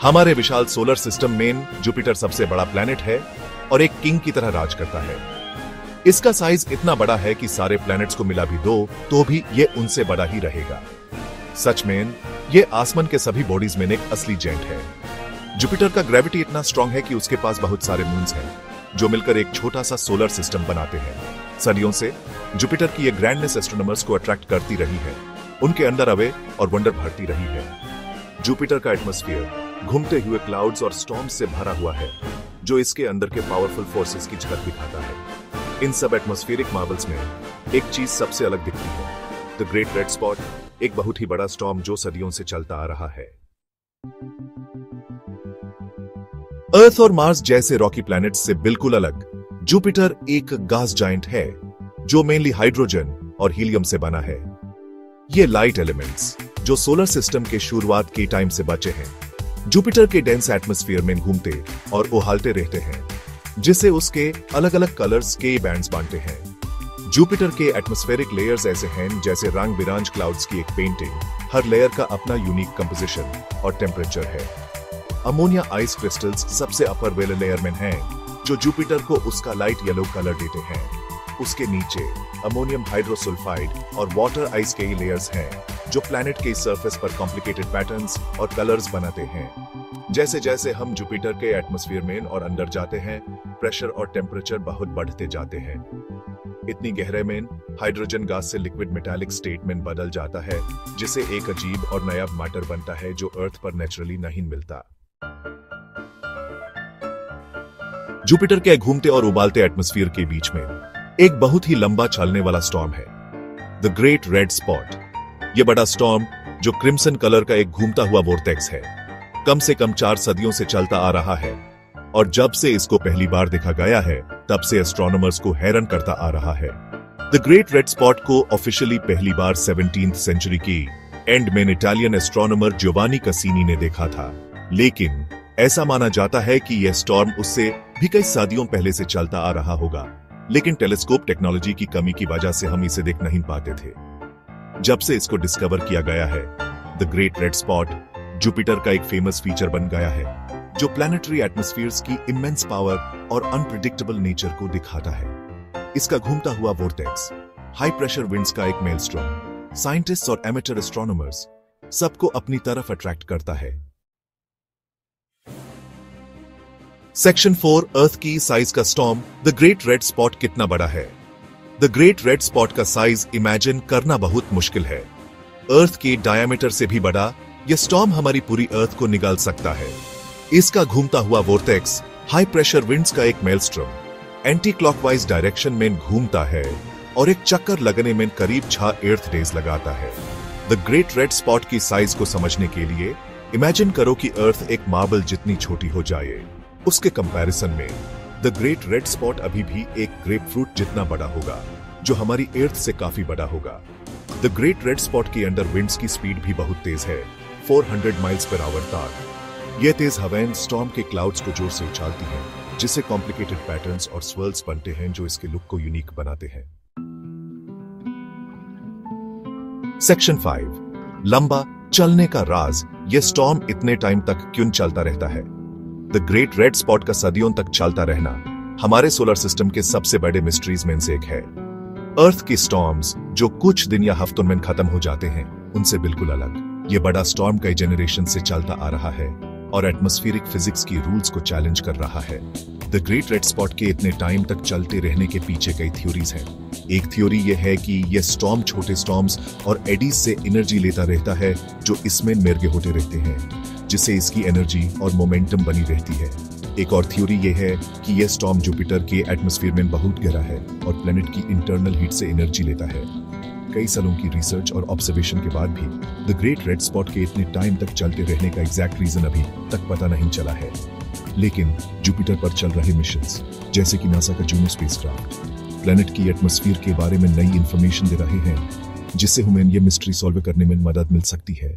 हमारे विशाल solar system में Jupiter सबसे बड़ा प्लैनेट है और एक किंग की तरह राज करता है। इसका साइज इतना बड़ा है कि सारे प्लैनेट्स को मिला भी दो तो भी ये उनसे बड़ा ही रहेगा। सच में ये आसमान के सभी बॉडीज में एक असली जेंट है। जुपिटर का ग्रेविटी इतना स्ट्रांग है कि उसके पास बहुत सारे मून्स हैं जो मिलकर एक छोटा सा सोलर सिस्टम बनाते हैं। सदियों से जुपिटर की ये ग्रैंडनेस एस्ट्रोनॉमर्स को अट्रैक्ट करती रही है, उनके अंदर अवे और वंडर भरती रही है। जुपिटर का एटमॉस्फेयर घूमते हुए क्लाउड्स और स्टॉर्म्स से भरा हुआ है जो इसके अंदर के पावरफुल फोर्सेस की झलक दिखाता है। इन सब एटमॉस्फेरिक मार्बल्स में एक चीज सबसे अलग दिखती है, द ग्रेट रेड स्पॉट, एक बहुत ही बड़ा स्टॉर्म जो सदियों से चलता आ रहा है। अर्थ और मार्स जैसे रॉकी प्लैनेट्स से बिल्कुल अलग जुपिटर एक गैस जायंट है जो मेनली हाइड्रोजन और हीलियम से बना है। ये लाइट एलिमेंट्स जो सोलर सिस्टम के शुरुआत के टाइम से बचे हैं जुपिटर के डेंस एटमॉस्फेयर में घूमते और उहालते रहते हैं, जिससे उसके अलग अलग कलर्स के बैंड्स बांटते हैं। जुपिटर के एटमॉस्फेरिक लेयर्स ऐसे हैं जैसे रंग बिरंज क्लाउड्स की एक पेंटिंग, हर लेयर का अपना यूनिक कंपोजिशन और टेम्परेचर है। अमोनिया आइस क्रिस्टल्स सबसे अपर वेले लेयर में हैं जो जुपिटर को उसका लाइट येलो कलर देते हैं। उसके नीचे अमोनियम हाइड्रोसल्फाइड और वाटर आइस के लेयर्स हैं जो प्लैनेट के सरफेस पर कॉम्प्लिकेटेड पैटर्न्स और कलर्स बनाते हैं। जैसे जैसे हम जुपिटर के एटमॉस्फेयर में और अंदर जाते हैं, प्रेशर और टेम्परेचर बहुत बढ़ते जाते हैं। इतनी गहरे में हाइड्रोजन गैस से लिक्विड मेटालिक स्टेट में बदल जाता है, जिसे एक अजीब और नया मैटर बनता है जो अर्थ पर नेचुरली नहीं मिलता। जुपिटर के घूमते और उबालते एटमॉस्फेयर के बीच में एक बहुत ही लंबा चलने वाला स्टॉर्म है, द ग्रेट रेड स्पॉट। यह बड़ा स्टॉर्म जो क्रिम्सन कलर का एक घूमता हुआ वोर्टेक्स है, कम से कम 4 सदियों से चलता आ रहा है और जब से इसको पहली बार देखा गया है तब से एस्ट्रोनॉमर्स को हैरान करता आ रहा है। द ग्रेट रेड स्पॉट को ऑफिशियली पहली बार 17वीं सेंचुरी की एंड में इटालियन एस्ट्रोनॉमर जियोवानी कैसिनी ने देखा था, लेकिन ऐसा माना जाता है कि यह स्टॉर्म उससे भी कई सदियों पहले से चलता आ रहा होगा, लेकिन टेलीस्कोप टेक्नोलॉजी की कमी की वजह से हम इसे देख नहीं पाते थे। जब से इसको डिस्कवर किया गया है, the great red spot Jupiter का एक फेमस फीचर बन गया है जो प्लैनेटरी एटमॉस्फेयर्स की इमेंस पावर और अनप्रेडिक्टेबल नेचर को दिखाता है। इसका घूमता हुआ वोर्टेक्स, हाई प्रेशर विंड्स का एक मेलस्ट्रॉम, साइंटिस्ट्स और एमेटर एस्ट्रोनॉमर्स सबको अपनी तरफ अट्रैक्ट करता है। सेक्शन 4, अर्थ की साइज का storm, the great red spot कितना बड़ा है? द ग्रेट रेड स्पॉट का साइज इमेजिन करना बहुत मुश्किल है। अर्थ के डायमीटर से भी बड़ा यह स्टॉर्म हमारी पूरी अर्थ को निगल सकता है। इसका घूमता हुआ वोर्टेक्स, हाई प्रेशर विंड्स का एक मेलस्ट्रॉम, एंटी क्लॉकवाइज डायरेक्शन में घूमता है और एक चक्कर लगने में करीब 6 अर्थ डेज लगाता है। द ग्रेट रेड स्पॉट की साइज को समझने के लिए इमेजिन करो कि अर्थ एक मार्बल जितनी छोटी हो जाए। उसके कंपैरिजन में द ग्रेट रेड स्पॉट अभी भी एक ग्रेपफ्रूट जितना बड़ा होगा, जो हमारी अर्थ से काफी बड़ा होगा। द ग्रेट रेड स्पॉट के अंडर विंड्स की स्पीड भी बहुत तेज है, 400 माइल्स पर आवर तक। यह तेज हवाएं स्टॉर्म के क्लाउड्स को जोर से उछालती हैं, जिससे कॉम्प्लिकेटेड पैटर्न्स और स्वर्ल्स बनते हैं जो इसके लुक को यूनिक बनाते हैं। सेक्शन 5, लंबा चलने का राज। यह स्टॉर्म इतने टाइम तक क्यों चलता रहता है? द ग्रेट रेड स्पॉट का सदियों तक चलता रहना हमारे सोलर सिस्टम के सबसे बड़े मिस्ट्रीज में से एक है। अर्थ के स्टॉर्म्स जो कुछ दिन या हफ्तों में खत्म हो जाते हैं, उनसे बिल्कुल अलग यह बड़ा स्टॉर्म कई जनरेशन से चलता आ रहा है और एटमॉस्फेरिक फिजिक्स की रूल्स को चैलेंज कर रहा है। द ग्रेट रेड स्पॉट के इतने टाइम तक चलते रहने के पीछे कई थ्योरीज हैं। एक थ्योरी यह है कि यह स्टॉर्म छोटे स्टॉर्म्स और एडीज से एनर्जी लेता रहता है जो इसमें मिर्गे होते रहते हैं, जिससे इसकी एनर्जी और मोमेंटम बनी रहती है। एक और थ्योरी यह है कि यह स्टॉर्म जुपिटर के एटमॉस्फेयर में बहुत गहरा है और प्लेनेट की इंटरनल हीट से एनर्जी लेता है। कई सालों की रिसर्च और ऑब्जर्वेशन के बाद भी द ग्रेट रेड स्पॉट के इतने टाइम तक चलते रहने का एग्जैक्ट रीजन अभी तक पता नहीं चला है, लेकिन जुपिटर पर चल रहे मिशंस जैसे कि नासा का जूनो स्पेसक्राफ्ट प्लेनेट की एटमॉस्फेयर के बारे में नई इंफॉर्मेशन दे रहे हैं, जिससे हमें यह मिस्ट्री सॉल्व करने में मदद मिल सकती है।